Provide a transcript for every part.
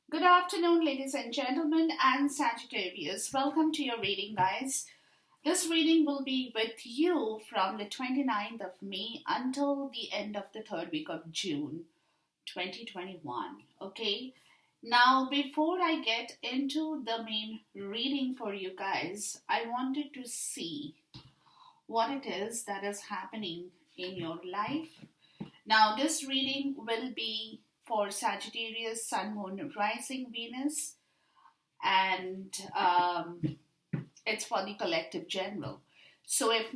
Good afternoon, ladies and gentlemen, and Sagittarius. Welcome to your reading, guys. This reading will be with you from the 29th of May until the end of the third week of June 2021. Okay, now before I get into the main reading for you guys, I wanted to see what it is that is happening in your life. Now, this reading will be for Sagittarius, Sun, Moon, Rising, Venus, and it's for the collective general. So if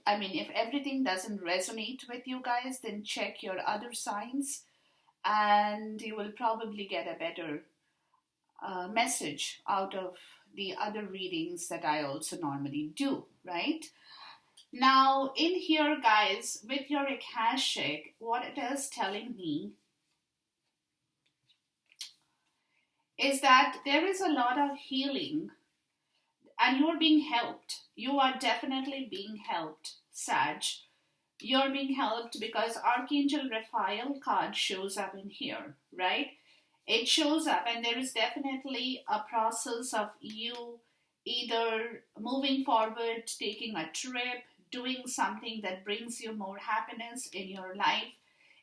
everything doesn't resonate with you guys, then check your other signs, and you will probably get a better message out of the other readings that I also normally do, right? Now, in here, guys, with your Akashic, what it is telling me is that there is a lot of healing and you're being helped. You are definitely being helped, Sag. You're being helped because Archangel Raphael card shows up in here, right? It shows up, and there is definitely a process of you either moving forward, taking a trip, doing something that brings you more happiness in your life,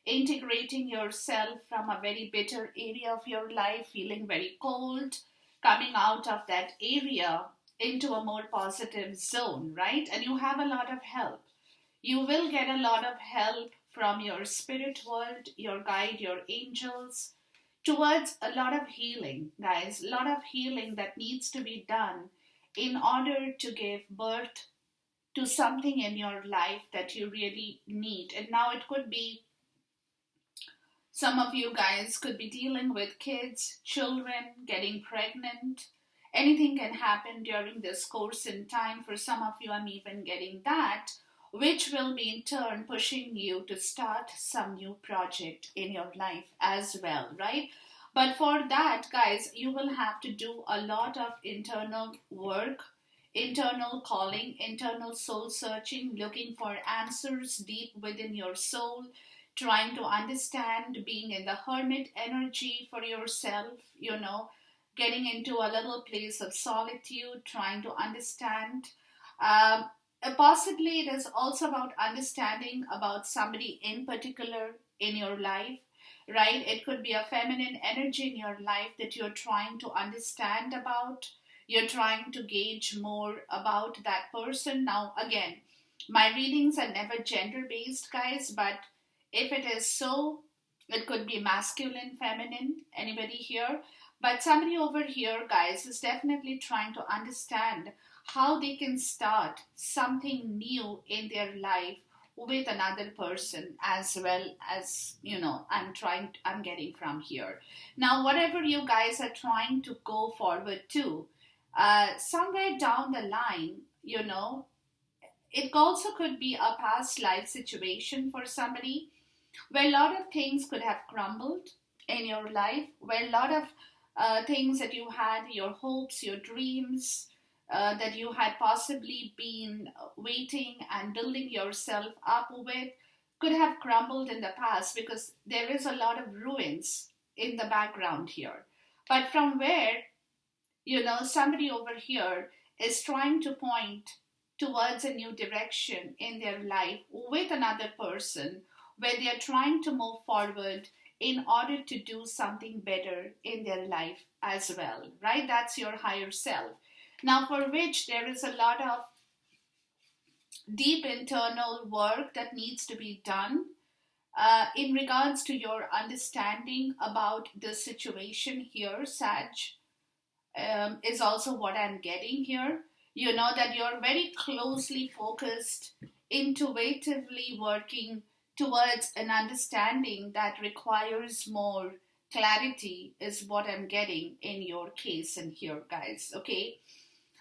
integrating yourself from a very bitter area of your life, feeling very cold, coming out of that area into a more positive zone, right? And you have a lot of help. You will get a lot of help from your spirit world, your guide, your angels, towards a lot of healing, guys. A lot of healing that needs to be done in order to give birth to something in your life that you really need. And now it could be some of you guys could be dealing with kids, children, getting pregnant. Anything can happen during this course in time. For some of you, I'm even getting that, which will be in turn pushing you to start some new project in your life as well, right? But for that, guys, you will have to do a lot of internal work, internal calling, internal soul searching, looking for answers deep within your soul, trying to understand, being in the hermit energy for yourself, getting into a little place of solitude, trying to understand. Um, Possibly it is also about understanding about somebody in particular in your life, right? It could be a feminine energy in your life that you're trying to understand about. You're trying to gauge more about that person. Now, again, my readings are never gender based, guys, but if it is so, it could be masculine, feminine, anybody here. But somebody over here, guys, is definitely trying to understand how they can start something new in their life with another person, as well as I'm getting from here. Now, whatever you guys are trying to go forward to, somewhere down the line, it also could be a past life situation for somebody where a lot of things could have crumbled in your life, where a lot of things that you had, your hopes, your dreams, that you had possibly been waiting and building yourself up with, could have crumbled in the past because there is a lot of ruins in the background here. But from where, somebody over here is trying to point towards a new direction in their life with another person where they are trying to move forward in order to do something better in their life as well, right? That's your higher self. Now, for which there is a lot of deep internal work that needs to be done in regards to your understanding about the situation here, Sag, is also what I'm getting here. You know that you're very closely focused, intuitively working towards an understanding that requires more clarity, is what I'm getting in your case and here, guys. Okay.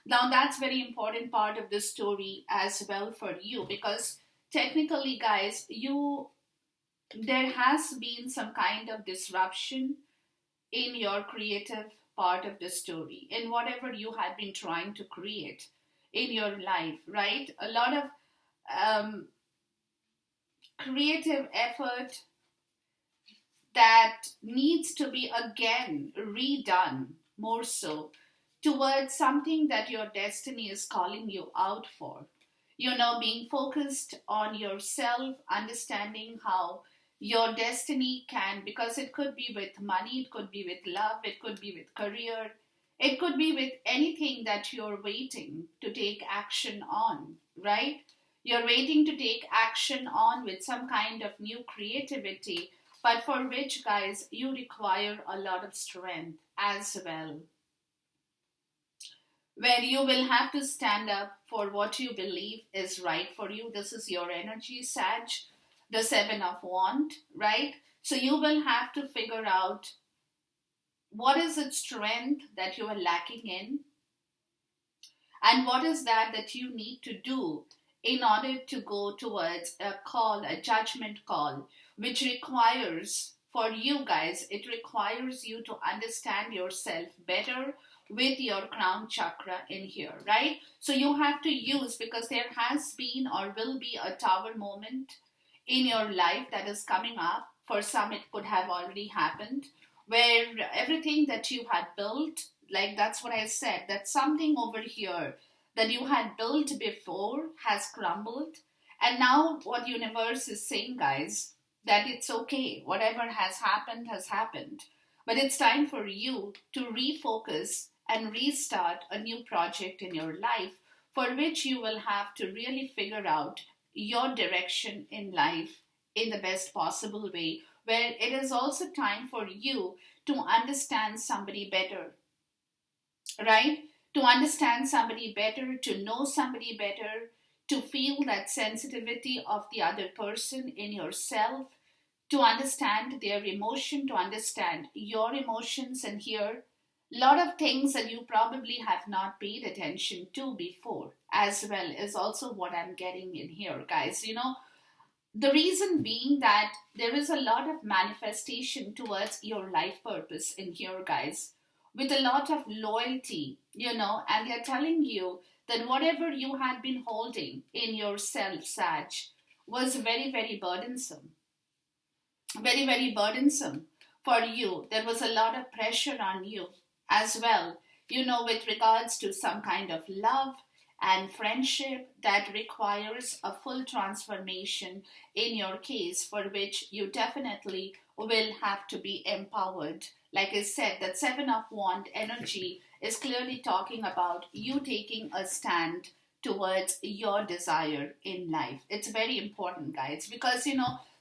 Now, that's very important part of the story as well for you because technically, guys, there has been some kind of disruption in your creative part of the story, in whatever you had been trying to create in your life, right? A lot of creative effort that needs to be again redone more so towards something that your destiny is calling you out for. Being focused on yourself, understanding how your destiny can, because it could be with money, it could be with love, it could be with career, it could be with anything that you're waiting to take action on, right? You're waiting to take action on with some kind of new creativity, but for which, guys, you require a lot of strength as well, where you will have to stand up for what you believe is right for you. This is your energy, Sag, the Seven of Wands, right? So you will have to figure out what is its strength that you are lacking in, and what is that you need to do in order to go towards a call, a judgment call, which requires, for you guys, it requires you to understand yourself better with your crown chakra in here, right? So you have to use, because there has been or will be a tower moment in your life that is coming up. For some, it could have already happened, where everything that you had built, like that's what I said, that something over here that you had built before has crumbled. And now what universe is saying, guys, that it's okay, whatever has happened, but it's time for you to refocus and restart a new project in your life, for which you will have to really figure out your direction in life in the best possible way, where it is also time for you to understand somebody better, right? To understand somebody better, to know somebody better, to feel that sensitivity of the other person in yourself, to understand their emotion, to understand your emotions, and hear a lot of things that you probably have not paid attention to before as well, is also what I'm getting in here, guys. The reason being that there is a lot of manifestation towards your life purpose in here, guys, with a lot of loyalty, and they're telling you that whatever you had been holding in yourself, Sag, was very, very burdensome. Very, very burdensome for you. There was a lot of pressure on you as well, with regards to some kind of love and friendship that requires a full transformation in your case, for which you definitely will have to be empowered. Like I said, that Seven of Wands energy is clearly talking about you taking a stand towards your desire in life. It's very important, guys, because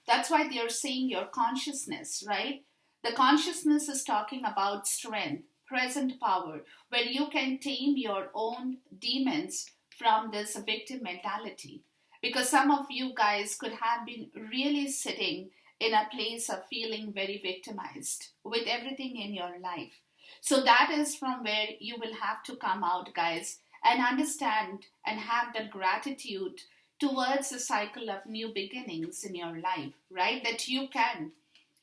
that's why they're saying your consciousness, right? The consciousness is talking about strength, present power, where you can tame your own demons from this victim mentality. Because some of you guys could have been really sitting in a place of feeling very victimized with everything in your life. So that is from where you will have to come out, guys, and understand and have that gratitude towards the cycle of new beginnings in your life, right? That you can,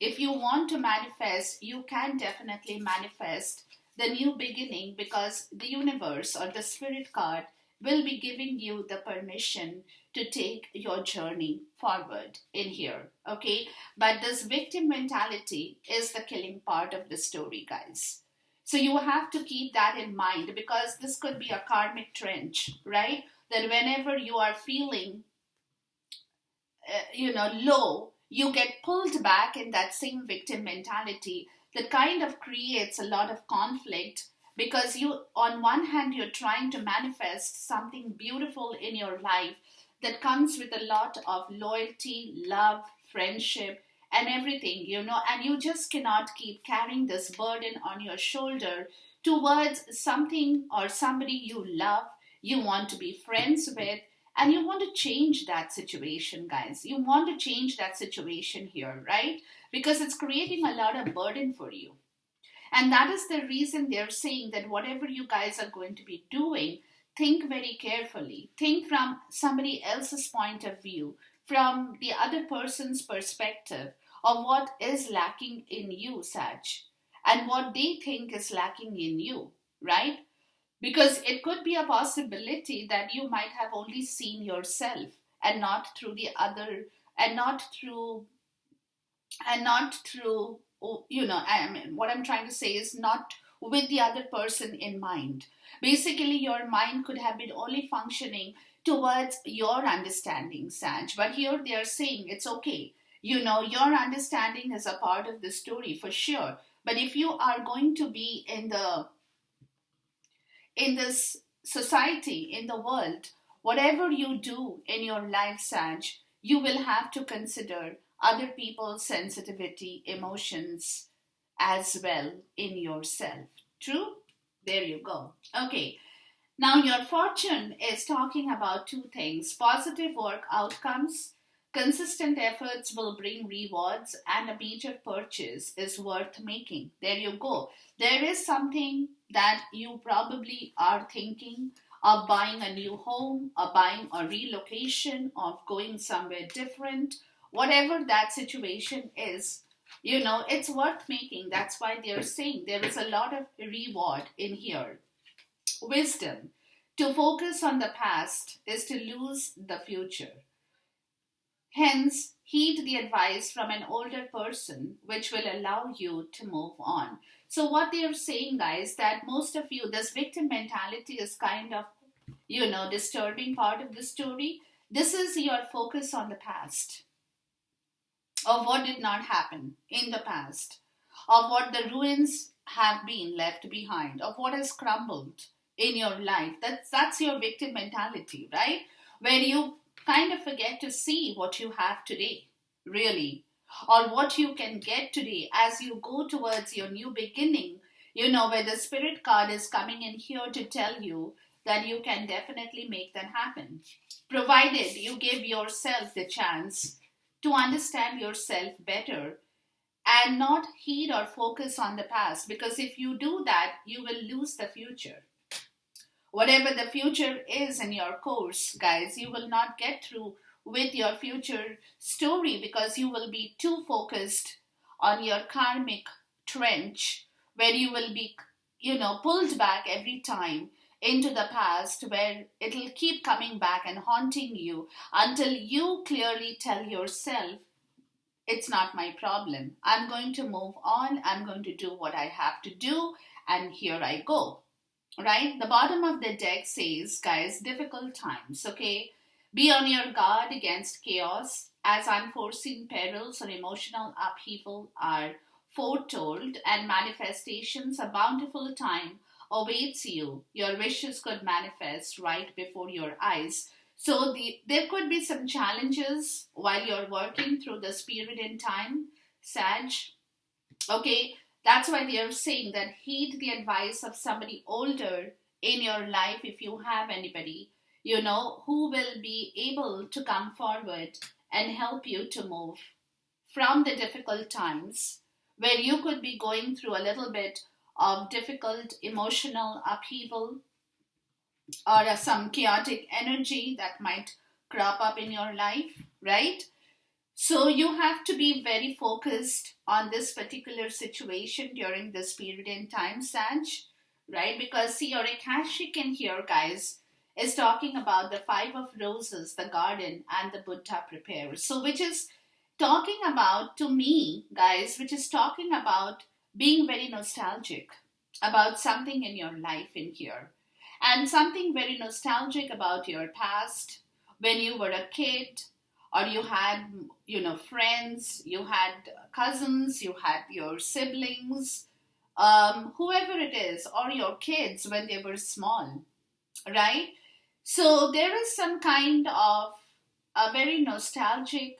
if you want to manifest, you can definitely manifest the new beginning, because the universe or the spirit card will be giving you the permission to take your journey forward in here, okay? But this victim mentality is the killing part of the story, guys. So you have to keep that in mind, because this could be a karmic trench, right? That whenever you are feeling, low, you get pulled back in that same victim mentality that kind of creates a lot of conflict, because you, on one hand, you're trying to manifest something beautiful in your life that comes with a lot of loyalty, love, friendship, and everything, and you just cannot keep carrying this burden on your shoulder towards something or somebody you love, you want to be friends with, and you want to change that situation, guys. You want to change that situation here, right? Because it's creating a lot of burden for you. And that is the reason they're saying that whatever you guys are going to be doing, think very carefully. Think from somebody else's point of view, from the other person's perspective of what is lacking in you, Sag, and what they think is lacking in you, right? Because it could be a possibility that you might have only seen yourself and not through the other, and not through and not through, I mean, what I'm trying to say is not with the other person in mind. Basically, your mind could have been only functioning towards your understanding, Sanj, but here they are saying it's okay. Your understanding is a part of the story for sure, but if you are going to be in this society, in the world, whatever you do in your life, Saj, you will have to consider other people's sensitivity, emotions as well in yourself. True? There you go. Okay. Now, your fortune is talking about two things: positive work outcomes, consistent efforts will bring rewards, and a major purchase is worth making. There you go. There is something that you probably are thinking of: buying a new home, or buying a relocation, of going somewhere different, whatever that situation is. It's worth making. That's why they're saying there is a lot of reward in here. Wisdom: to focus on the past is to lose the future. Hence, heed the advice from an older person, which will allow you to move on. So, what they are saying, guys, that most of you, this victim mentality is kind of, disturbing part of the story. This is your focus on the past, of what did not happen in the past, of what the ruins have been left behind, of what has crumbled in your life. That's your victim mentality, right? Where you kind of forget to see what you have today, really, or what you can get today as you go towards your new beginning. Where the spirit card is coming in here to tell you that you can definitely make that happen, provided you give yourself the chance to understand yourself better and not heed or focus on the past. Because if you do that, you will lose the future. Whatever the future is in your course, guys, you will not get through with your future story because you will be too focused on your karmic trench, where you will be, pulled back every time into the past, where it'll keep coming back and haunting you until you clearly tell yourself, it's not my problem. I'm going to move on. I'm going to do what I have to do. And here I go. Right? The bottom of the deck says, guys, difficult times. Okay? Be on your guard against chaos, as unforeseen perils or emotional upheaval are foretold, and manifestations, a bountiful time awaits you. Your wishes could manifest right before your eyes. So there could be some challenges while you're working through this period in time, Sag. Okay, that's why they are saying that heed the advice of somebody older in your life, if you have anybody, who will be able to come forward and help you to move from the difficult times where you could be going through a little bit of difficult emotional upheaval, or some chaotic energy that might crop up in your life, right? So you have to be very focused on this particular situation during this period in time, Saj, right? Because see, your Akashic in here, guys, is talking about the Five of Roses, the garden, and the Buddha prepares. So, which is talking about, to me, guys, which is talking about being very nostalgic about something in your life in here, and something very nostalgic about your past when you were a kid, or you had, friends, you had cousins, you had your siblings, whoever it is, or your kids when they were small, right? So there is some kind of a very nostalgic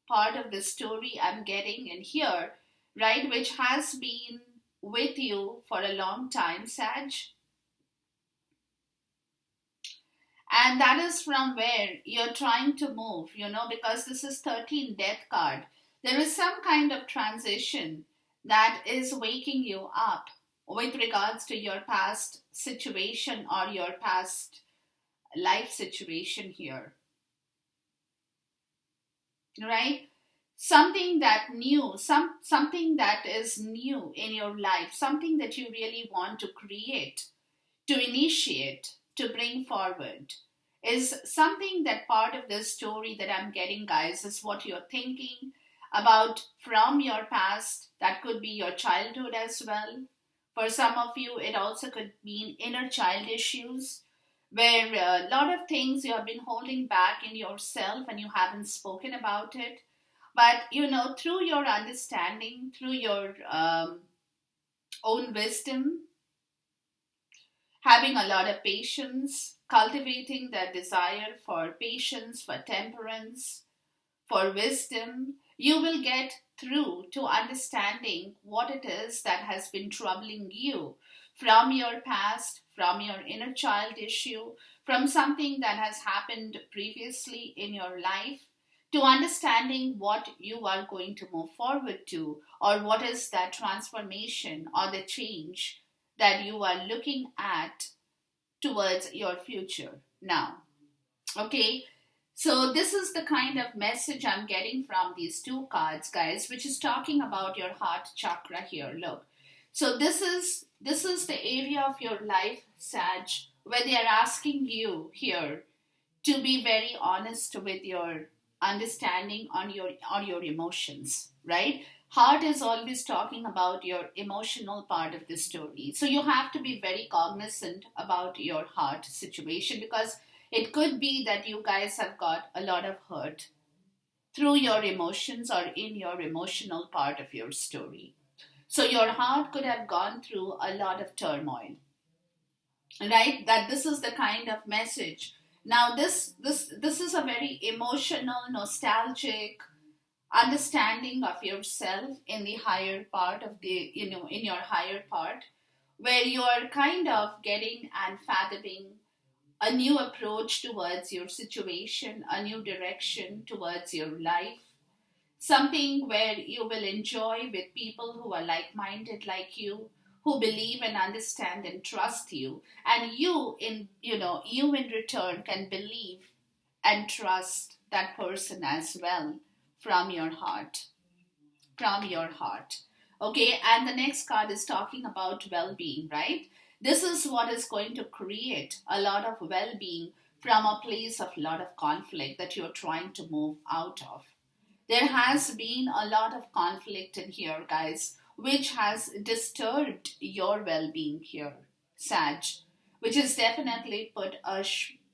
part of the story I'm getting in here, right? Which has been with you for a long time, Sag. And that is from where you're trying to move, because this is 13 death card. There is some kind of transition that is waking you up with regards to your past situation or your past life situation here, right? Something that new, something that is new in your life, something that you really want to create, to initiate, to bring forward, is something that part of this story that I'm getting, guys, is what you're thinking. about from your past. That could be your childhood as well. For some of you, it also could mean inner child issues, where a lot of things you have been holding back in yourself and you haven't spoken about it. But through your understanding, through your own wisdom, having a lot of patience, cultivating that desire for patience, for temperance, for wisdom, you will get through to understanding what it is that has been troubling you from your past, from your inner child issue, from something that has happened previously in your life, to understanding what you are going to move forward to, or what is that transformation or the change that you are looking at towards your future now. Okay, so this is the kind of message I'm getting from these two cards, guys, which is talking about your heart chakra here. Look, so this is the area of your life, Sag, where they are asking you here to be very honest with your understanding on your emotions, right? Heart is always talking about your emotional part of the story. So you have to be very cognizant about your heart situation, because it could be that you guys have got a lot of hurt through your emotions or in your emotional part of your story. So your heart could have gone through a lot of turmoil, right? That this is the kind of message. Now this is a very emotional, nostalgic understanding of yourself in the higher part of the in your higher part, where you are kind of getting and fathoming a new approach towards your situation, a new direction towards your life, something where you will enjoy with people who are like minded like you, who believe and understand and trust you, and you in return can believe and trust that person as well from your heart. From your heart. Okay, and the next card is talking about well being, right? This is what is going to create a lot of well being from a place of lot of conflict that you're trying to move out of. There has been a lot of conflict in here, guys, which has disturbed your well being here, Sag, which has definitely put a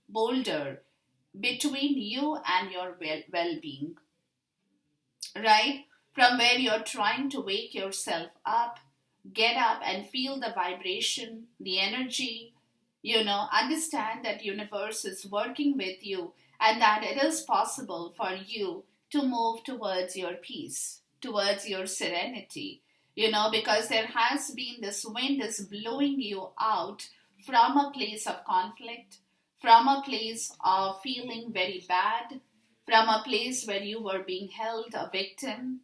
boulder between you and your well being, right? From where you're trying to wake yourself up, get up and feel the vibration, the energy, understand that universe is working with you, and that it is possible for you to move towards your peace, towards your serenity, because there has been this wind is blowing you out from a place of conflict, from a place of feeling very bad, from a place where you were being held a victim,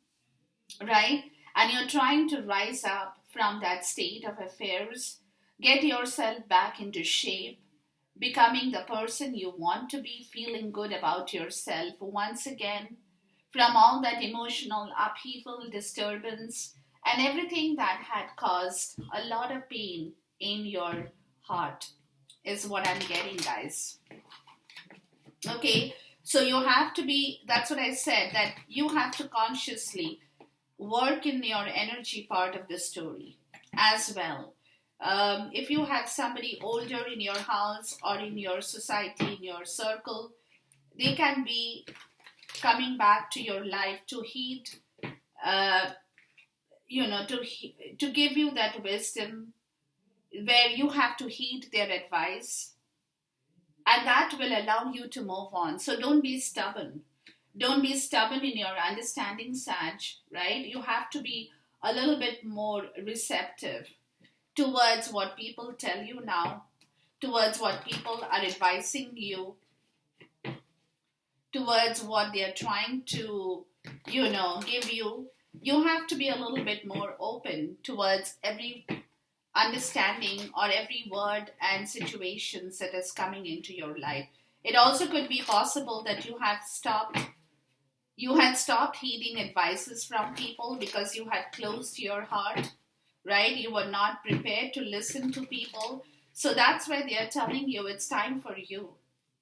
right? And you're trying to rise up from that state of affairs, get yourself back into shape, becoming the person you want to be, feeling good about yourself once again, from all that emotional upheaval, disturbance, and everything that had caused a lot of pain in your heart, is what I'm getting, guys. Okay, so you have to be, that's what I said, that you have to consciously work in your energy part of the story as well. If you have somebody older in your house or in your society, in your circle, they can be coming back to your life to heed, uh, to give you that wisdom, where you have to heed their advice, and that will allow you to move on. So don't be stubborn. Don't be stubborn in your understanding, Sag, right? You have to be a little bit more receptive towards what people tell you now, towards what people are advising you, towards what they're trying to, give you. You have to be a little bit more open towards every understanding or every word and situations that is coming into your life. It also could be possible that you had stopped heeding advices from people because you had closed your heart, right? You were not prepared to listen to people. So that's why they are telling you it's time for you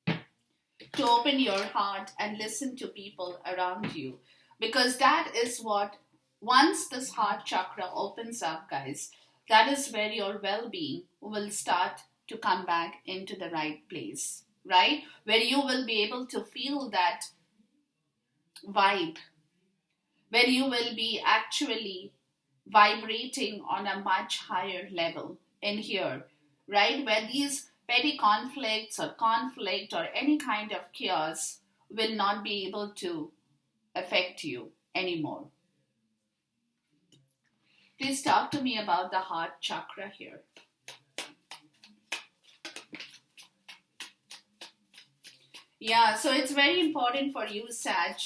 to open your heart and listen to people around you. Because that is what, once this heart chakra opens up, guys, that is where your well being will start to come back into the right place, right? Where you will be able to feel that vibe, where you will be actually vibrating on a much higher level in here, right? Where these petty conflicts or conflict or any kind of chaos will not be able to affect you anymore. Please talk to me about the heart chakra here. Yeah, so it's very important for you, Sag,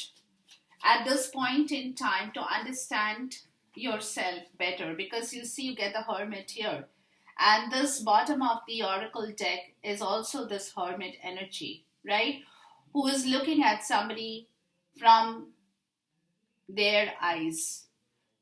at this point in time to understand yourself better, because you see, you get the Hermit here. And this bottom of the Oracle deck is also this Hermit energy, right? Who is looking at somebody from their eyes,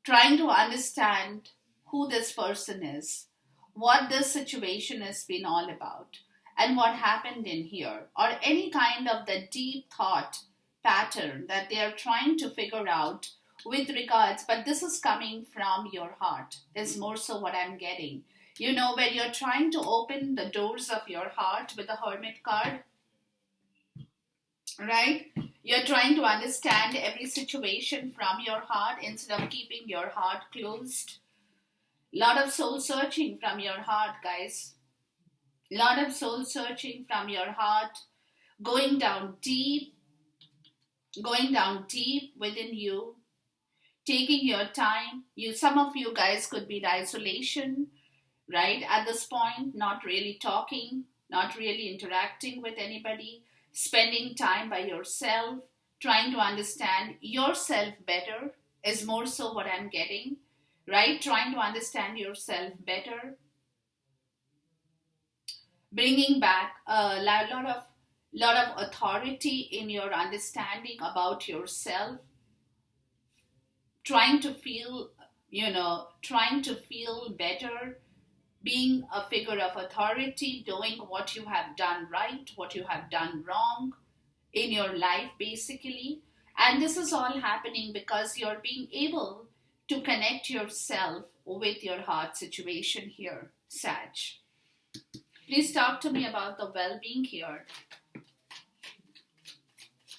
trying to understand who this person is, what this situation has been all about, and what happened in here, or any kind of the deep thought pattern that they are trying to figure out with regards. But this is coming from your heart, is more so what I'm getting. You know, when you're trying to open the doors of your heart with the Hermit card, right? You're trying to understand every situation from your heart instead of keeping your heart closed. Lot of soul searching from your heart, guys. Lot of soul searching from your heart, going down deep, within you, taking your time. Some of you guys could be in isolation, right? At this point, not really talking, not really interacting with anybody, spending time by yourself, trying to understand yourself better is more so what I'm getting, right? Trying to understand yourself better, bringing back a lot of authority in your understanding about yourself, trying to feel, trying to feel better, being a figure of authority, doing what you have done right, what you have done wrong in your life, basically. And this is all happening because you're being able to connect yourself with your heart situation here, Sag. Please talk to me about the well-being here.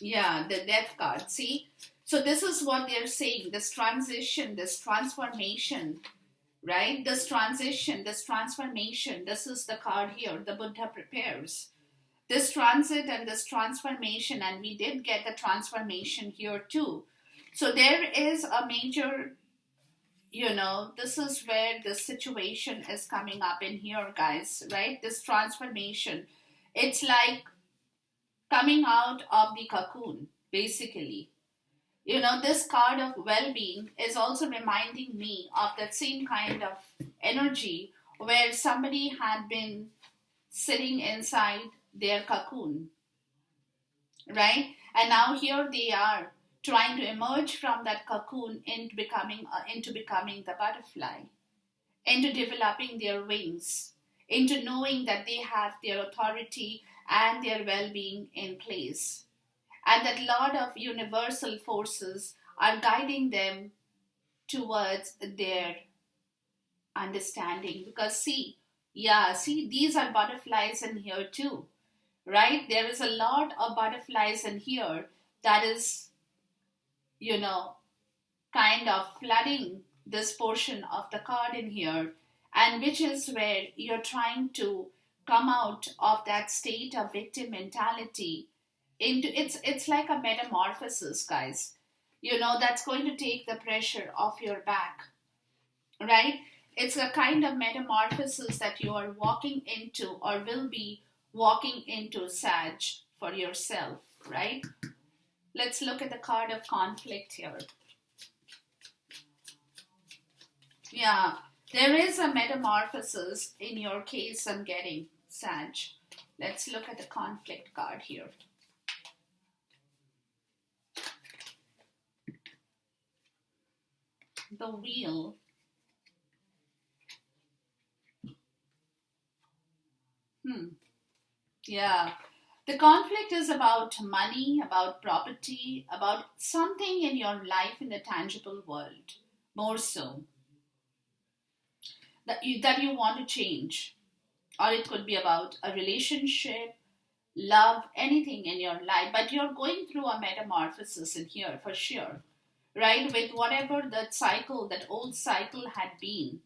Yeah, the death card. See? So this is what they're saying. This transition, this transformation, right? This transition, this transformation. This is the card here. The Buddha prepares. This transit and this transformation, and we did get the transformation here too. So there is a major, this is where the situation is coming up in here, guys, right? This transformation. It's like coming out of the cocoon, basically. This card of well-being is also reminding me of that same kind of energy where somebody had been sitting inside their cocoon, right? And now here they are trying to emerge from that cocoon into becoming the butterfly, into developing their wings, into knowing that they have their authority and their well-being in place, and that lot of universal forces are guiding them towards their understanding. Because see, these are butterflies in here too, right? There is a lot of butterflies in here that is, kind of flooding this portion of the card in here, and which is where you're trying to come out of that state of victim mentality into it's like a metamorphosis, guys. That's going to take the pressure off your back, right? It's a kind of metamorphosis that you are walking into or will be walking into, Sag, for yourself, right? Let's look at the card of conflict here. Yeah, there is a metamorphosis in your case, I'm getting, Sag. Let's look at the conflict card here. The wheel. Yeah. The conflict is about money, about property, about something in your life in the tangible world, more so, that you want to change. Or it could be about a relationship, love, anything in your life. But you're going through a metamorphosis in here for sure, right? With whatever that cycle, that old cycle had been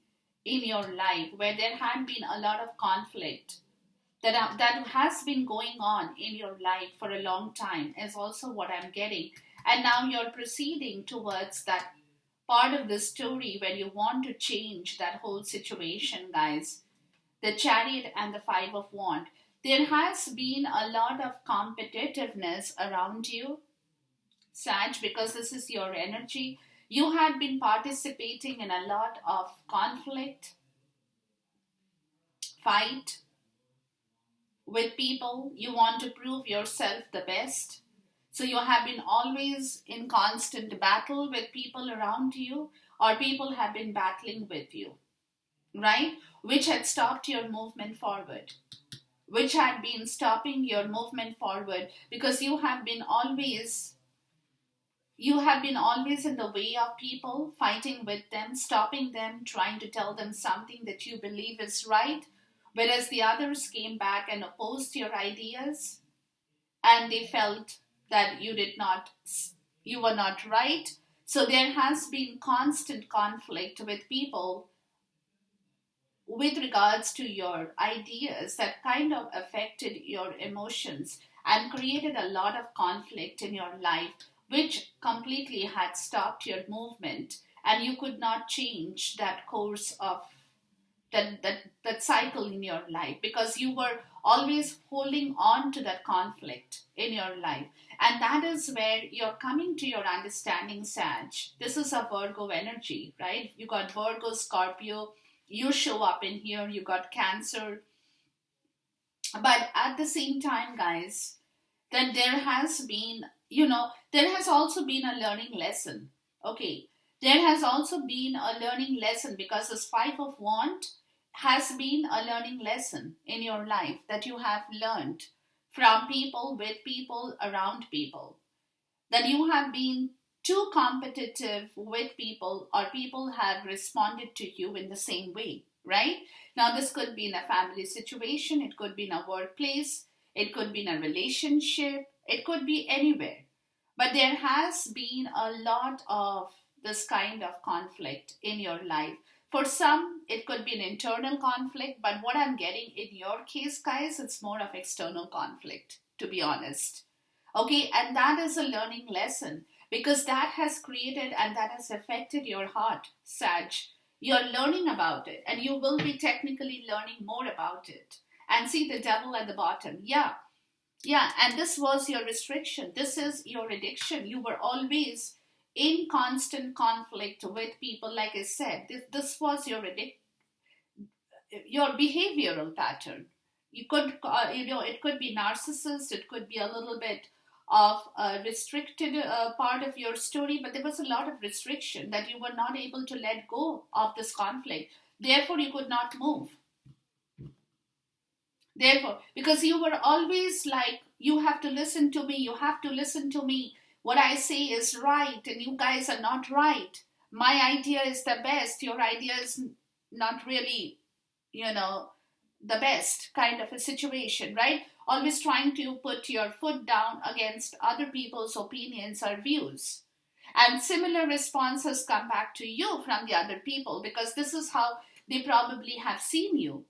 in your life, where there had been a lot of conflict that has been going on in your life for a long time, is also what I'm getting. And now you're proceeding towards that part of the story where you want to change that whole situation, guys. The Chariot and the Five of Wands. There has been a lot of competitiveness around you, Sag, because this is your energy. You had been participating in a lot of conflict, fight with people. You want to prove yourself the best. So you have been always in constant battle with people around you, or people have been battling with you, right? Which had stopped your movement forward, which had been stopping your movement forward, because you have been always in the way of people, fighting with them, stopping them, trying to tell them something that you believe is right, whereas the others came back and opposed your ideas, and they felt that you were not right. So there has been constant conflict with people with regards to your ideas that kind of affected your emotions and created a lot of conflict in your life, which completely had stopped your movement, and you could not change that course of that cycle in your life, because you were always holding on to that conflict in your life. And that is where you're coming to your understanding, Sag. This is a Virgo energy, right? You got Virgo, Scorpio, you show up in here, you got Cancer. But at the same time, guys, that there has been, there has also been a learning lesson. Okay, there has also been a learning lesson, because this Five of Wands has been a learning lesson in your life that you have learned from people, with people, around people. That you have been too competitive with people, or people have responded to you in the same way, right? Now, this could be in a family situation, it could be in a workplace, it could be in a relationship, it could be anywhere. But there has been a lot of this kind of conflict in your life. For some, it could be an internal conflict, but what I'm getting in your case, guys, it's more of external conflict, to be honest. Okay, and that is a learning lesson, because that has created and that has affected your heart, Sag. You're learning about it, and you will be technically learning more about it. And see the devil at the bottom. Yeah, and this was your restriction. This is your addiction. You were always in constant conflict with people. Like I said, this was your behavioral pattern. You could, it could be narcissist. It could be a little bit of a restricted part of your story, but there was a lot of restriction that you were not able to let go of this conflict. Therefore, you could not move. Therefore, because you were always like, you have to listen to me, you have to listen to me. What I say is right, and you guys are not right. My idea is the best, your idea is not really, the best kind of a situation, right? Always trying to put your foot down against other people's opinions or views. And similar responses come back to you from the other people, because this is how they probably have seen you,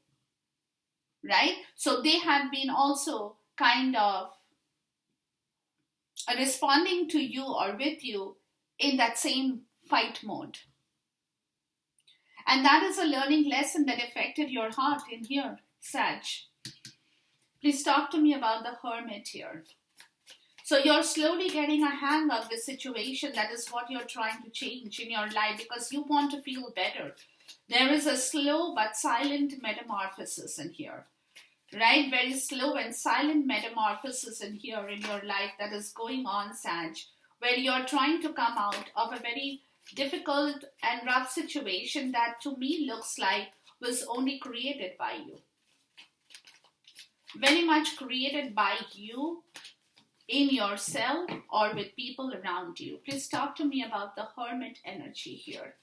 right? So they have been also kind of responding to you or with you in that same fight mode. And that is a learning lesson that affected your heart in here, Sag. Please talk to me about the Hermit here. So you're slowly getting a hang of the situation. That is what you're trying to change in your life, because you want to feel better. There is a slow but silent metamorphosis in here, right? Very slow and silent metamorphosis in here in your life that is going on, Sag, where you're trying to come out of a very difficult and rough situation that to me looks like was only created by you. very much created by you in yourself or with people around you. Please talk to me about the Hermit energy here.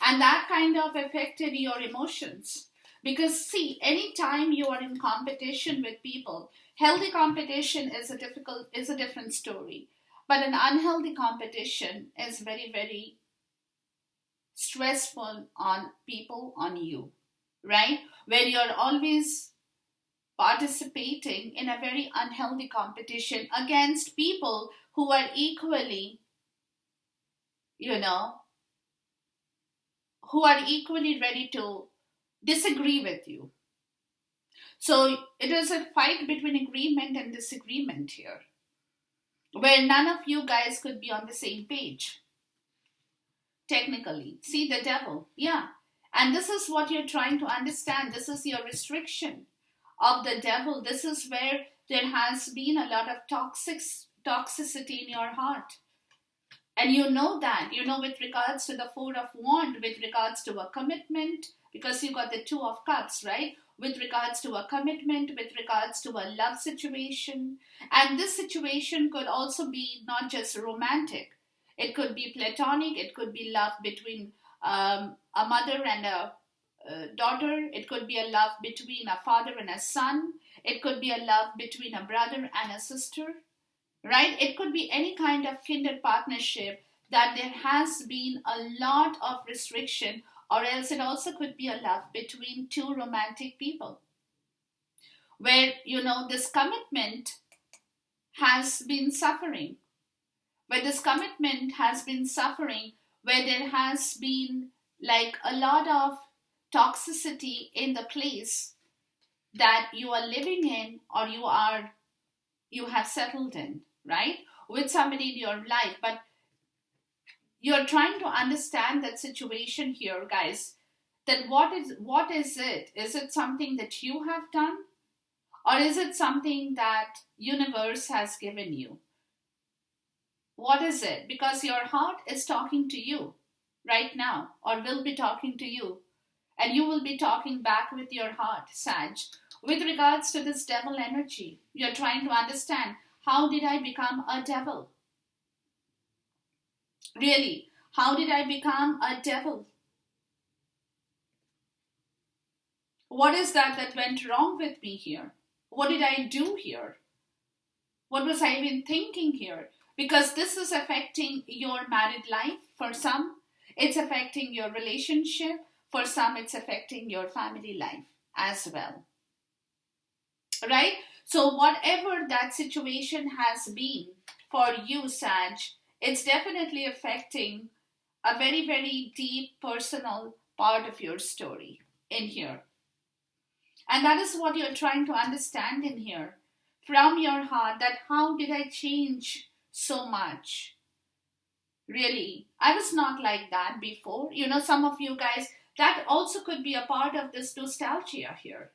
And that kind of affected your emotions. Because see, anytime you are in competition with people, healthy competition is a different story. But an unhealthy competition is very, very stressful on people, on you, right? Where you're always participating in a very unhealthy competition against people who are equally, who are equally ready to disagree with you. So it is a fight between agreement and disagreement here, where none of you guys could be on the same page. Technically, see the devil, yeah. And this is what you're trying to understand. This is your restriction of the devil. This is where there has been a lot of toxicity in your heart. And you know that, with regards to the Four of Wands, with regards to a commitment, because you got the Two of Cups, right? With regards to a commitment, with regards to a love situation. And this situation could also be not just romantic. It could be platonic. It could be love between a mother and a daughter. It could be a love between a father and a son. It could be a love between a brother and a sister, right? It could be any kind of kindred partnership that there has been a lot of restriction, or else it also could be a love between two romantic people, where, this commitment has been suffering, where this commitment has been suffering, where there has been like a lot of toxicity in the place that you are living in, or you have settled in, right? With somebody in your life. But you're trying to understand that situation here, guys, that what is it? Is it something that you have done? Or is it something that universe has given you? What is it? Because your heart is talking to you right now, or will be talking to you. And you will be talking back with your heart, Sag. With regards to this devil energy, you're trying to understand, how did I become a devil? Really, how did I become a devil? What is that went wrong with me here? What did I do here? What was I even thinking here? Because this is affecting your married life for some. It's affecting your relationship. For some, it's affecting your family life as well. Right? So whatever that situation has been for you, Sag, it's definitely affecting a very, very deep personal part of your story in here. And that is what you're trying to understand in here from your heart, that how did I change so much? Really, I was not like that before. Some of you guys, that also could be a part of this nostalgia here,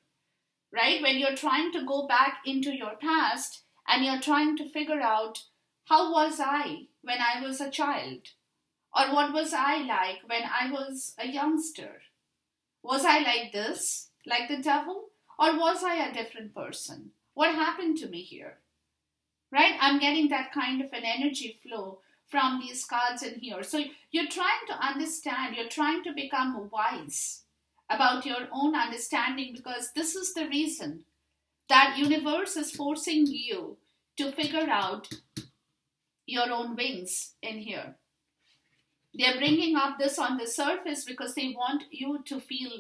right? When you're trying to go back into your past and you're trying to figure out, how was I when I was a child? Or what was I like when I was a youngster? Was I like this, like the devil? Or was I a different person? What happened to me here? Right? I'm getting that kind of an energy flow from these cards in here. So you're trying to understand, you're trying to become wise about your own understanding, because this is the reason that universe is forcing you to figure out your own wings in here. They're bringing up this on the surface because they want you to feel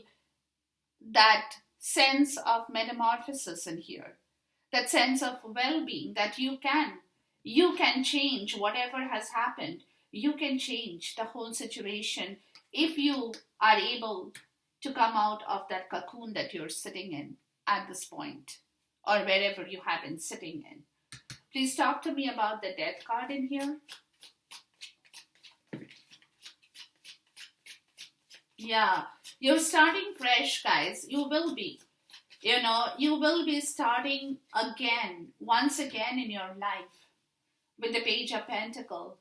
that sense of metamorphosis in here, that sense of well-being, that you can change whatever has happened. You can change the whole situation if you are able to come out of that cocoon that you're sitting in at this point, or wherever you have been sitting in. Please talk to me about the Death card in here. Yeah, you're starting fresh, guys. You will be. You will be starting again, once again in your life with the Page of Pentacles.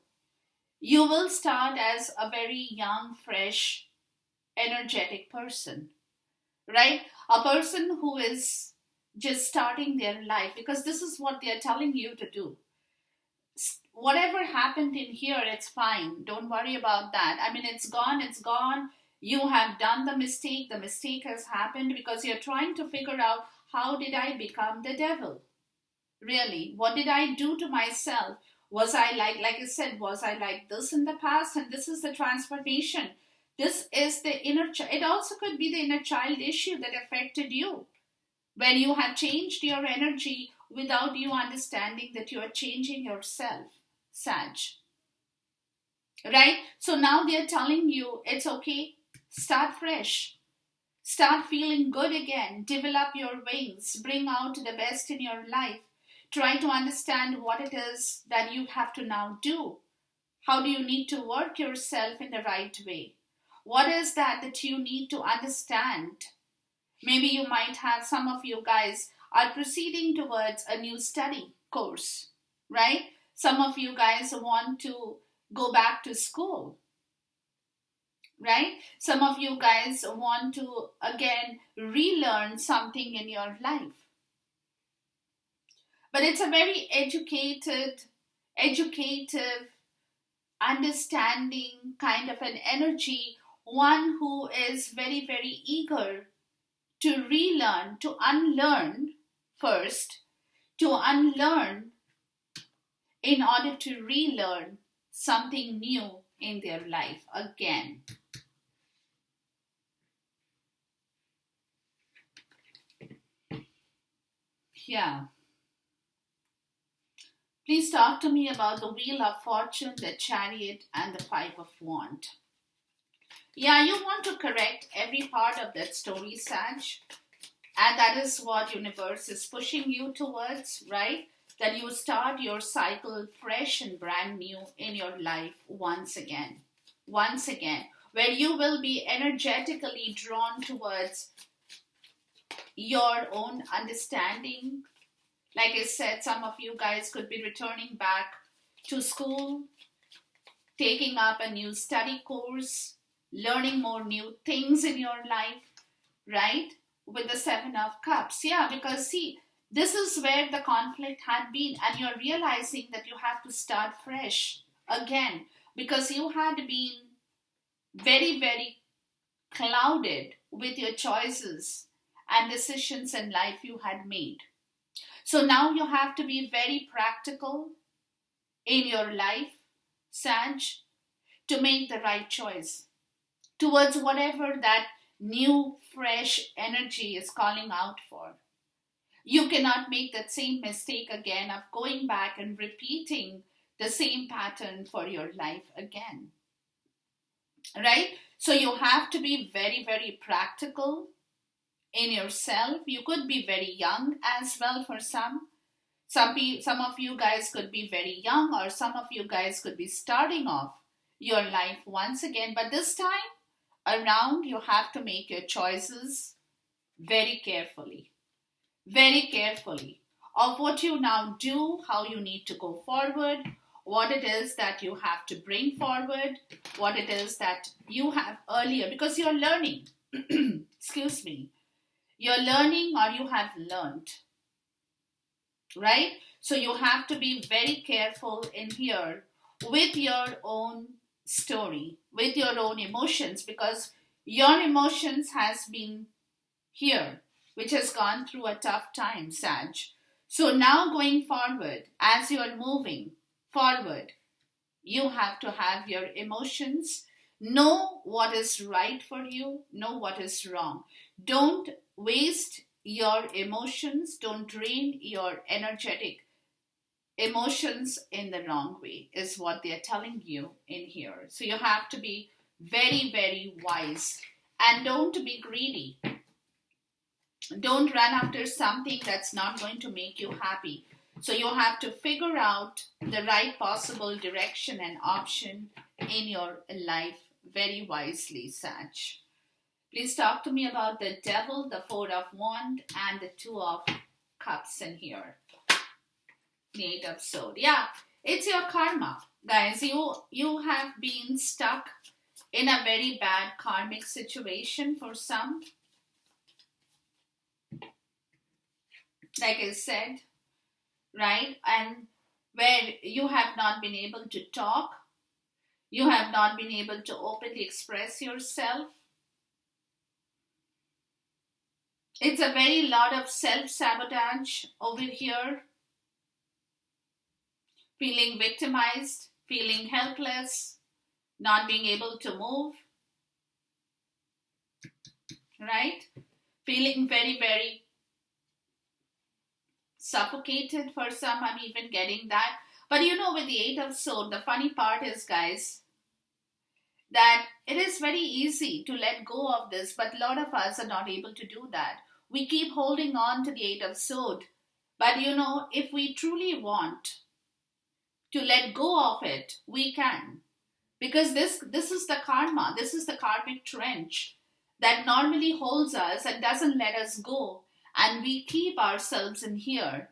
You will start as a very young, fresh, energetic person. right? A person who is just starting their life, because this is what they are telling you to do. Whatever happened in here, it's fine. Don't worry about that. I mean, it's gone, it's gone. You have done the mistake has happened, because you're trying to figure out, how did I become the devil? Really, what did I do to myself? Was I like I said, was I like this in the past? And this is the transformation. This is the inner child. It also could be the inner child issue that affected you, when you have changed your energy without you understanding that you are changing yourself, Sag. Right? So now they're telling you it's okay, start fresh. Start feeling good again. Develop your wings. Bring out the best in your life. Try to understand what it is that you have to now do. How do you need to work yourself in the right way? What is that you need to understand? Maybe you might have, some of you guys are proceeding towards a new study course, right? Some of you guys want to go back to school, right? Some of you guys want to again relearn something in your life. But it's a very educative, understanding kind of an energy, one who is very, very eager to relearn, to unlearn first, to unlearn in order to relearn something new in their life again. Yeah. Please talk to me about the Wheel of Fortune, the Chariot, and the Five of Wands. Yeah, you want to correct every part of that story, Sag. And that is what universe is pushing you towards, right? That you start your cycle fresh and brand new in your life once again. Once again. Where you will be energetically drawn towards your own understanding. Like I said, some of you guys could be returning back to school, taking up a new study course, learning more new things in your life, right? With the Seven of Cups. Yeah, because see, this is where the conflict had been, and you're realizing that you have to start fresh again, because you had been very, very clouded with your choices and decisions in life you had made. So now you have to be very practical in your life, Sag, to make the right choice towards whatever that new, fresh energy is calling out for. You cannot make that same mistake again of going back and repeating the same pattern for your life again. Right? So you have to be very, very practical in yourself. You could be very young as well for some. Some of you guys could be very young, or some of you guys could be starting off your life once again. But this time around, you have to make your choices very carefully of what you now do, how you need to go forward, what it is that you have to bring forward, what it is that you have earlier, because you're learning. Excuse me. You're learning, or you have learned, right? So you have to be very careful in here with your own story, with your own emotions, because your emotions has been here, which has gone through a tough time, Sag. So now going forward, as you're moving forward, you have to have your emotions, know what is right for you, know what is wrong. Don't waste your emotions, don't drain your energetic emotions in the wrong way, is what they're telling you in here. So you have to be very, very wise, and don't be greedy. Don't run after something that's not going to make you happy. So you have to figure out the right possible direction and option in your life very wisely, Sag. Please talk to me about the Devil, the Four of Wands, and the Two of Cups in here. The Eight of Swords. Yeah, it's your karma. Guys, you have been stuck in a very bad karmic situation for some. like I said, right? And where you have not been able to talk, you have not been able to openly express yourself. It's a very lot of self-sabotage over here, feeling victimized, feeling helpless, not being able to move, right? Feeling very, very suffocated for some. I'm even getting that. But with the Eight of Swords, the funny part is, guys, that it is very easy to let go of this, but a lot of us are not able to do that. We keep holding on to the Eight of Swords. But if we truly want to let go of it, we can. Because this is the karma, this is the karmic trench that normally holds us and doesn't let us go. And we keep ourselves in here.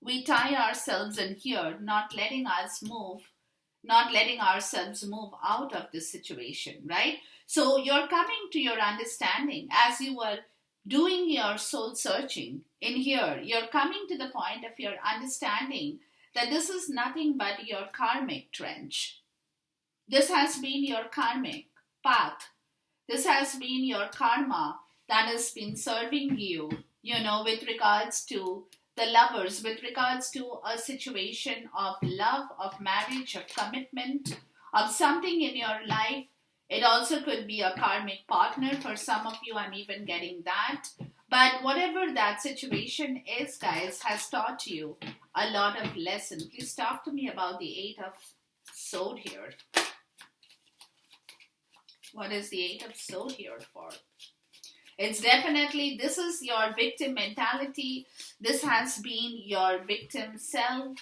We tie ourselves in here, not letting us move, not letting ourselves move out of this situation, right? So you're coming to your understanding as you were doing your soul searching in here. You're coming to the point of your understanding that this is nothing but your karmic trench. This has been your karmic path. This has been your karma that has been serving you, with regards to the lovers, with regards to a situation of love, of marriage, of commitment, of something in your life. It also could be a karmic partner. For some of you, I'm even getting that. But whatever that situation is, guys, has taught you a lot of lessons. Please talk to me about the Eight of Swords here. What is the Eight of Swords here for? It's definitely, this is your victim mentality. This has been your victim self.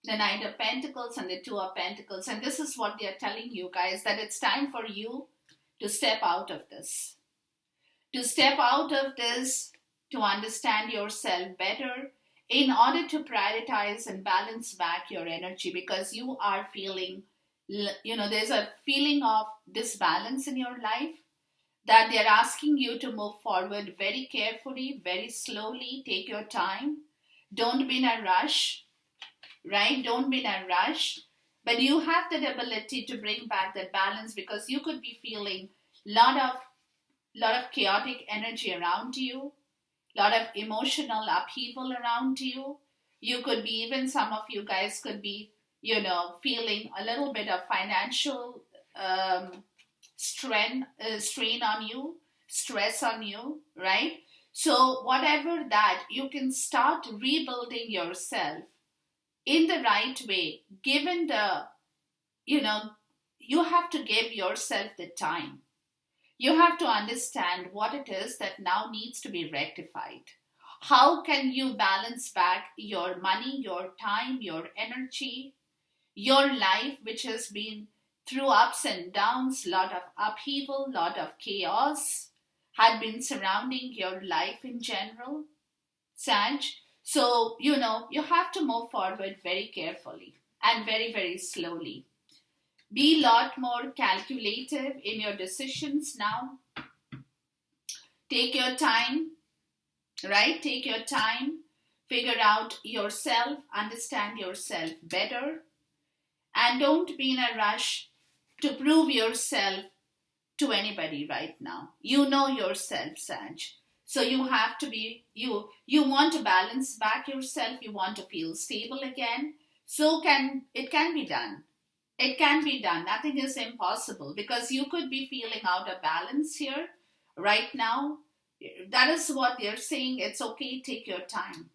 The Knight of Pentacles and the Two of Pentacles. And this is what they're telling you, guys, that it's time for you to step out of this. To step out of this, to understand yourself better, in order to prioritize and balance back your energy, because you are feeling, there's a feeling of disbalance in your life, that they're asking you to move forward very carefully, very slowly. Take your time. Don't be in a rush, right? Don't be in a rush. But you have the ability to bring back that balance, because you could be feeling lot of chaotic energy around you, lot of emotional upheaval around you. You could be, even some of you guys could be, feeling a little bit of financial strain on you, stress on you, right? So whatever that, you can start rebuilding yourself in the right way, given the, you have to give yourself the time. You have to understand what it is that now needs to be rectified. How can you balance back your money, your time, your energy, your life, which has been through ups and downs, lot of upheaval, lot of chaos had been surrounding your life in general, Sag. So, you have to move forward very carefully and very, very slowly. Be a lot more calculative in your decisions now. Take your time, right? Take your time. Figure out yourself, understand yourself better. And don't be in a rush to prove yourself to anybody right now. You know yourself, Sag. So you have to be, you want to balance back yourself. You want to feel stable again. So it can be done. It can be done. Nothing is impossible, because you could be feeling out of balance here right now. That is what they're saying. It's okay. Take your time.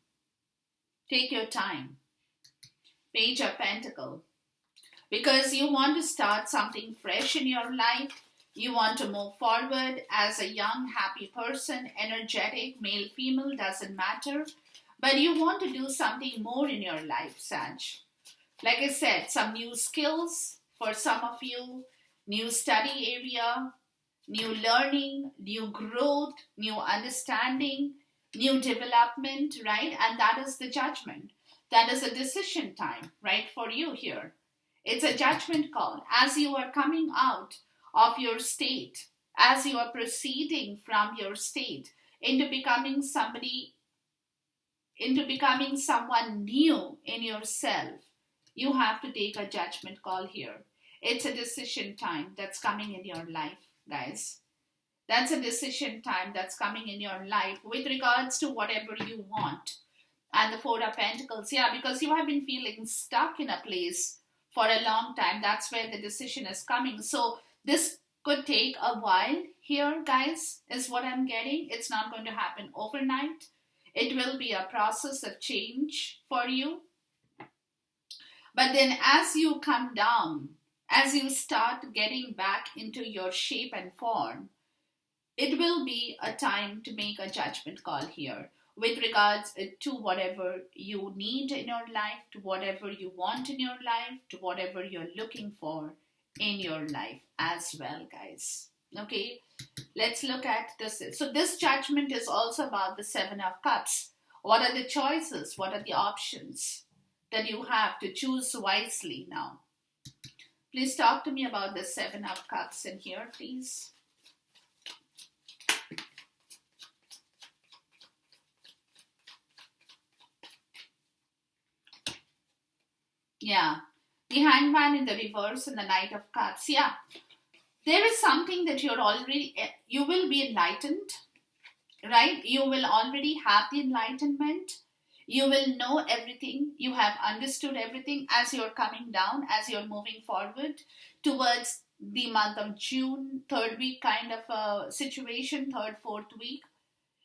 Take your time. Page of Pentacles. Because you want to start something fresh in your life. You want to move forward as a young, happy person, energetic, male, female, doesn't matter. But you want to do something more in your life, Sag. Like I said, some new skills for some of you, new study area, new learning, new growth, new understanding, new development, right? And that is the judgment. That is a decision time, right, for you here. It's a judgment call. As you are coming out of your state, as you are proceeding from your state into becoming somebody into becoming someone new in yourself, you have to take a judgment call here. It's a decision time that's coming in your life, guys. That's a decision time that's coming in your life with regards to whatever you want. And the Four of Pentacles, yeah, because you have been feeling stuck in a place for a long time. That's where the decision is coming. So this could take a while here, guys, is what I'm getting. It's not going to happen overnight. It will be a process of change for you. But then as you come down, as you start getting back into your shape and form, it will be a time to make a judgment call here with regards to whatever you need in your life, to whatever you want in your life, to whatever you're looking for in your life as well, guys. Okay, let's look at this. So this judgment is also about the Seven of Cups. What are the choices? What are the options that you have to choose wisely now? Please talk to me about the Seven of Cups in here, please. Yeah, the Hangman in the reverse and the Knight of Cups. Yeah, there is something that you will be enlightened, right? You will already have the enlightenment. You will know everything. You have understood everything as you're coming down, as you're moving forward towards the month of June, third week kind of a situation, third, fourth week,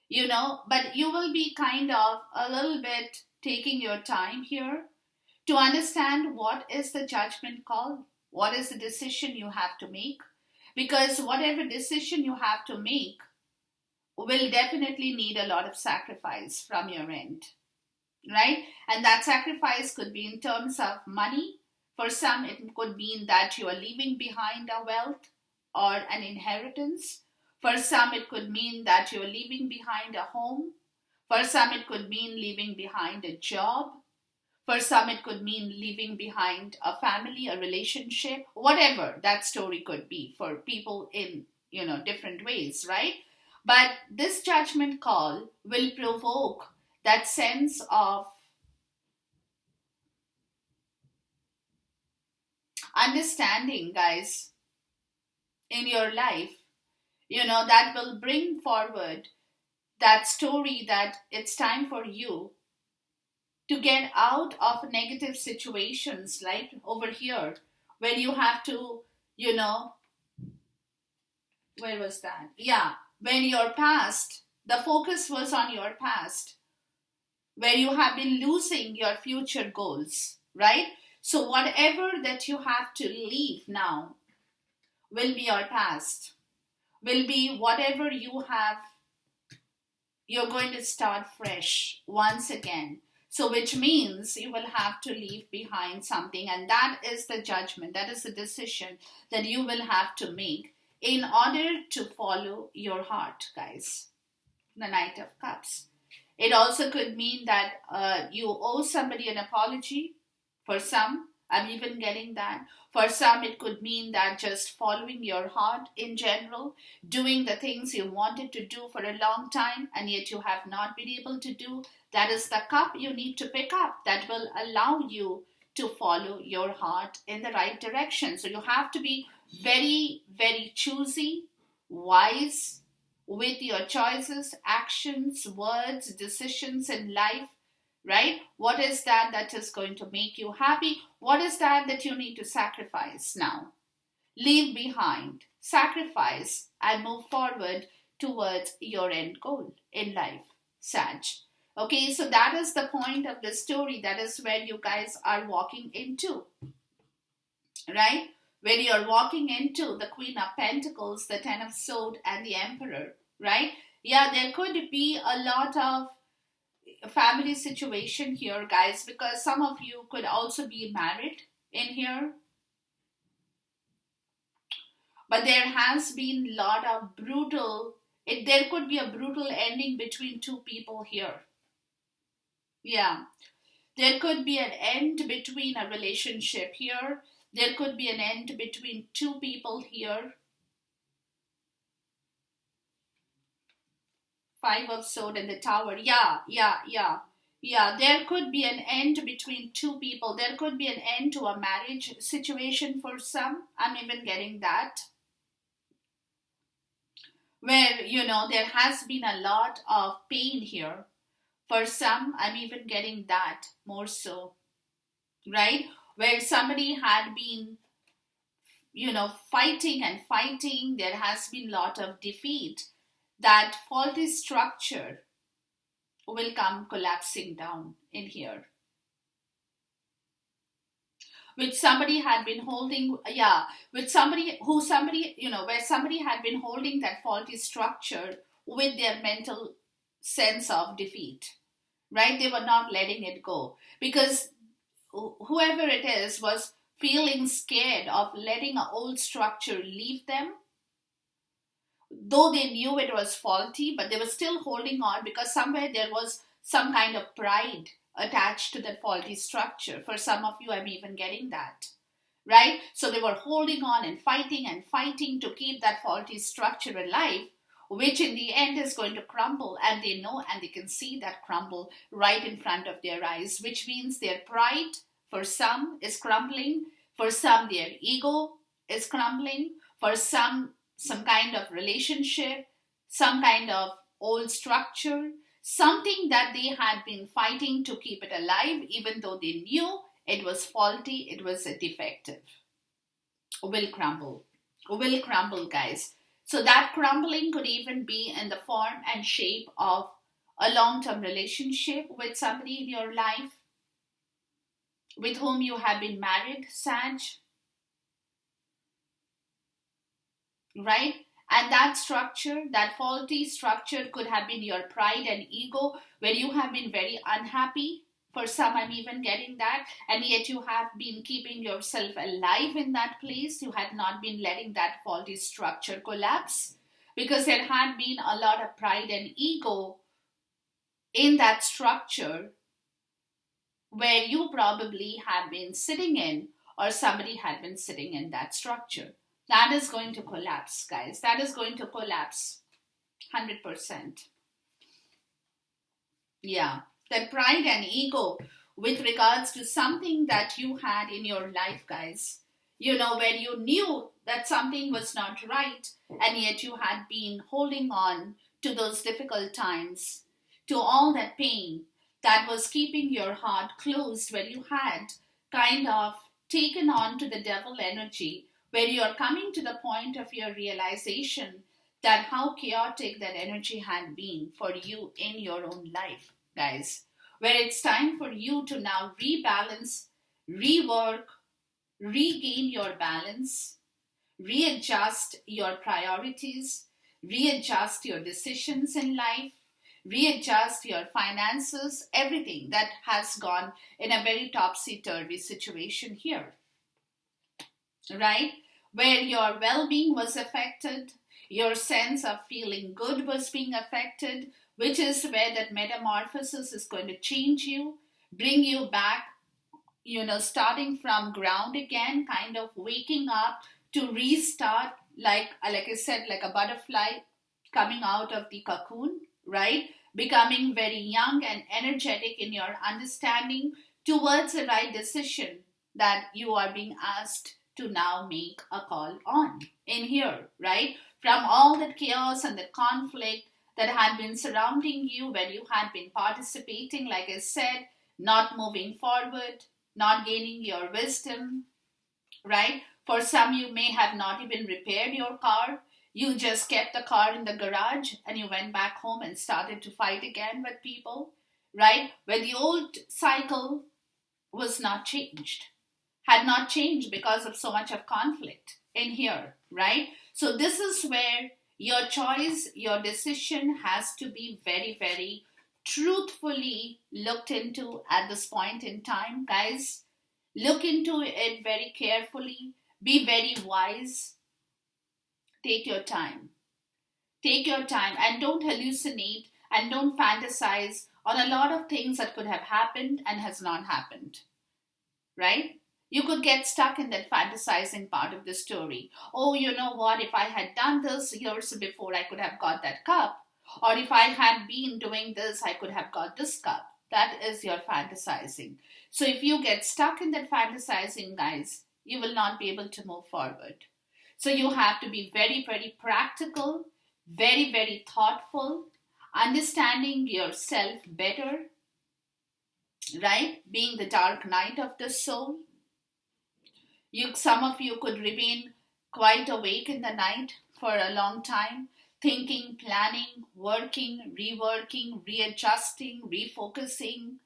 but you will be kind of a little bit taking your time here to understand what is the judgment call, what is the decision you have to make, because whatever decision you have to make will definitely need a lot of sacrifice from your end, right? And that sacrifice could be in terms of money. For some, it could mean that you are leaving behind a wealth or an inheritance. For some, it could mean that you are leaving behind a home. For some, it could mean leaving behind a job. For some, it could mean leaving behind a family, a relationship, whatever that story could be for people in, different ways, right? But this judgment call will provoke that sense of understanding, guys, in your life, that will bring forward that story that it's time for you to get out of negative situations like over here where you have to, where was that? Yeah, when your past, the focus was on your past, where you have been losing your future goals, right? So whatever that you have to leave now will be your past, will be whatever you're going to start fresh once again. So which means you will have to leave behind something, and that is the judgment, that is the decision that you will have to make in order to follow your heart, guys. The Knight of Cups. It also could mean that you owe somebody an apology. For some, I'm even getting that. For some, it could mean that just following your heart in general, doing the things you wanted to do for a long time and yet you have not been able to do. That is the cup you need to pick up that will allow you to follow your heart in the right direction. So you have to be very, very choosy, wise with your choices, actions, words, decisions in life, right? What is that is going to make you happy? What is that you need to sacrifice now? Leave behind, sacrifice, and move forward towards your end goal in life, Sag. Okay, so that is the point of the story. That is where you guys are walking into, right? Where you're walking into the Queen of Pentacles, the Ten of Swords, and the Emperor, right? Yeah, there could be a lot of family situation here, guys, because some of you could also be married in here. But there has been a lot of there could be a brutal ending between two people here. Yeah. There could be an end between a relationship here. There could be an end between two people here. Five of Swords and the Tower. Yeah. Yeah, there could be an end between two people. There could be an end to a marriage situation for some. I'm even getting that. Where, there has been a lot of pain here. For some, I'm even getting that more so, right? Where somebody had been, fighting and fighting, there has been a lot of defeat. That faulty structure will come collapsing down in here, which somebody had been holding, yeah, with somebody where somebody had been holding that faulty structure with their mental sense of defeat, right? They were not letting it go because whoever it is was feeling scared of letting an old structure leave them, though they knew it was faulty, but they were still holding on because somewhere there was some kind of pride attached to that faulty structure. For some of you, I'm even getting that, right? So they were holding on and fighting to keep that faulty structure alive, which in the end is going to crumble. And they know and they can see that crumble right in front of their eyes, which means their pride for some is crumbling, for some, their ego is crumbling, for some kind of relationship, some kind of old structure, something that they had been fighting to keep it alive, even though they knew it was faulty, it was defective, will crumble, guys. So that crumbling could even be in the form and shape of a long-term relationship with somebody in your life with whom you have been married, Sag, right? And that structure, that faulty structure, could have been your pride and ego, where you have been very unhappy. For some, I'm even getting that. And yet you have been keeping yourself alive in that place. You had not been letting that faulty structure collapse because there had been a lot of pride and ego in that structure where you probably had been sitting in, or somebody had been sitting in that structure. That is going to collapse, guys. That is going to collapse 100%. Yeah. That pride and ego with regards to something that you had in your life, guys. Where you knew that something was not right, and yet you had been holding on to those difficult times, to all that pain that was keeping your heart closed, where you had kind of taken on to the devil energy, where you're coming to the point of your realization that how chaotic that energy had been for you in your own life, guys. Where it's time for you to now rebalance, rework, regain your balance, readjust your priorities, readjust your decisions in life, readjust your finances, everything that has gone in a very topsy-turvy situation here, right? Where your well-being was affected, your sense of feeling good was being affected, which is where that metamorphosis is going to change you, bring you back, starting from ground again, kind of waking up to restart, like I said, like a butterfly coming out of the cocoon, right? Becoming very young and energetic in your understanding towards the right decision that you are being asked to now make a call on in here, right? From all the chaos and the conflict that had been surrounding you, where you had been participating, like I said, not moving forward, not gaining your wisdom, right? For some, you may have not even repaired your car. You just kept the car in the garage and you went back home and started to fight again with people, right? Where the old cycle was not changed, had not changed because of so much of conflict in here, right? So this is where your choice, your decision has to be very, very truthfully looked into at this point in time, guys. Look into it very carefully. Be very wise. Take your time. Take your time and don't hallucinate and don't fantasize on a lot of things that could have happened and has not happened, right? You could get stuck in that fantasizing part of the story. Oh, you know what? If I had done this years before, I could have got that cup. Or if I had been doing this, I could have got this cup. That is your fantasizing. So if you get stuck in that fantasizing, guys, you will not be able to move forward. So you have to be very, very practical, very, very thoughtful, understanding yourself better, right? Being the dark night of the soul. Some of you could remain quite awake in the night for a long time, thinking, planning, working, reworking, readjusting, refocusing,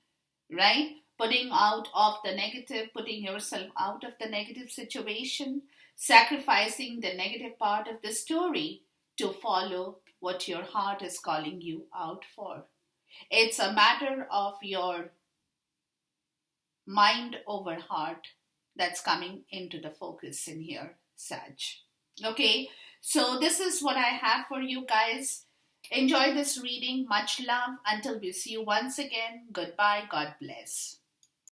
right? Putting out of the negative, putting yourself out of the negative situation, sacrificing the negative part of the story to follow what your heart is calling you out for. It's a matter of your mind over heart that's coming into the focus in here, Sag. Okay, so this is what I have for you guys. Enjoy this reading. Much love. Until we see you once again. Goodbye. God bless.